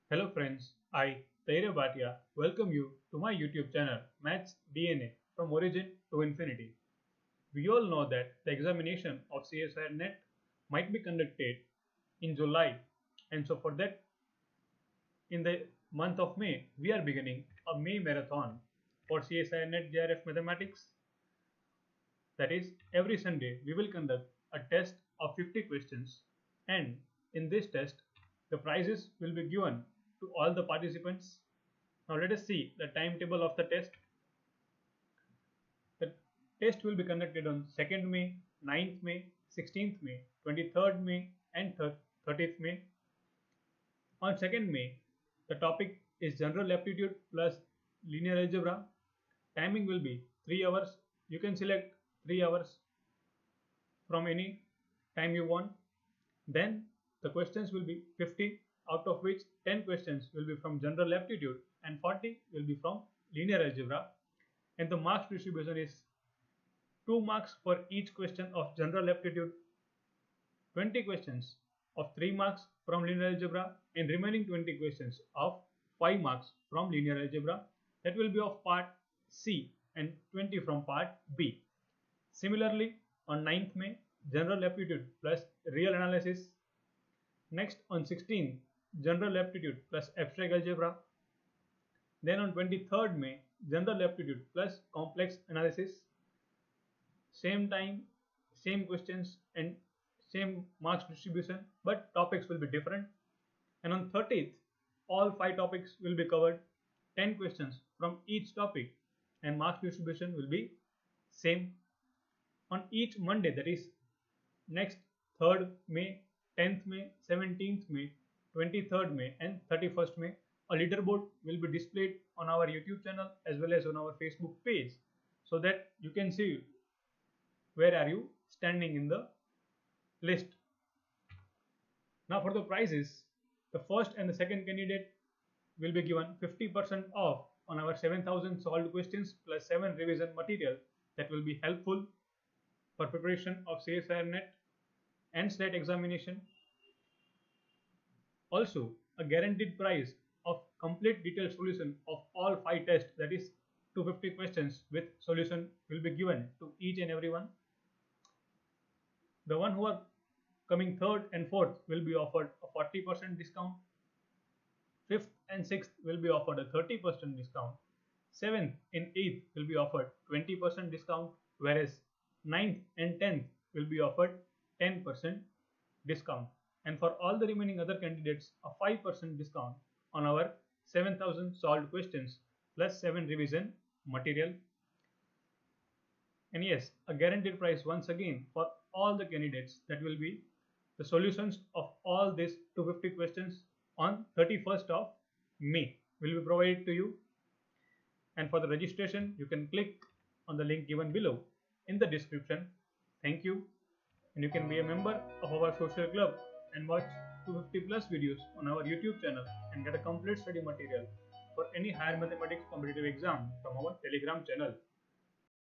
Hello friends, I, Taira Bhatia, welcome you to my YouTube channel Maths DNA from origin to infinity. We all know that the examination of CSIR NET might be conducted in July, and so for that, in the month of May, we are beginning a May marathon for CSIR NET JRF Mathematics. That is, every Sunday we will conduct a test of 50 questions, and in this test, the prizes will be given to all the participants. Now let us see the timetable of the test. The test will be conducted on 2nd May, 9th May, 16th May, 23rd May and 30th May. On 2nd May, the topic is General Aptitude plus Linear Algebra. Timing will be 3 hours. You can select 3 hours from any time you want. Then the questions will be 50, out of which 10 questions will be from General Aptitude and 40 will be from Linear Algebra. And the marks distribution is 2 marks for each question of General Aptitude, 20 questions of 3 marks from Linear Algebra, and remaining 20 questions of 5 marks from Linear Algebra. That will be of part C and 20 from part B. Similarly, on 9th May, General Aptitude plus Real Analysis. Next, on 16th, General Aptitude plus Abstract Algebra. Then on 23rd May, General Aptitude plus Complex Analysis. Same time, same questions and same marks distribution, but topics will be different. And on 30th, all 5 topics will be covered, 10 questions from each topic, and marks distribution will be same. On each Monday, that is next 3rd May, 10th May, 17th May, 23rd May and 31st May, a leaderboard will be displayed on our YouTube channel as well as on our Facebook page, so that you can see where are you standing in the list. Now for the prizes, the first and the second candidate will be given 50% off on our 7,000 solved questions plus 7 revision material that will be helpful for preparation of CSIR NET and SLAT examination. Also, a guaranteed prize of complete detailed solution of all 5 tests, that is 250 questions with solution, will be given to each and every one. The one who are coming 3rd and 4th will be offered a 40% discount. 5th and 6th will be offered a 30% discount. 7th and 8th will be offered 20% discount, whereas 9th and 10th will be offered 10% discount. And for all the remaining other candidates, a 5% discount on our 7,000 solved questions plus 7 revision material. And yes, a guaranteed price once again for all the candidates, that will be the solutions of all these 250 questions on 31st of May will be provided to you. And for the registration, you can click on the link given below in the description. Thank you. And you can be a member of our social club and watch 250 plus videos on our YouTube channel and get a complete study material for any higher mathematics competitive exam from our Telegram channel.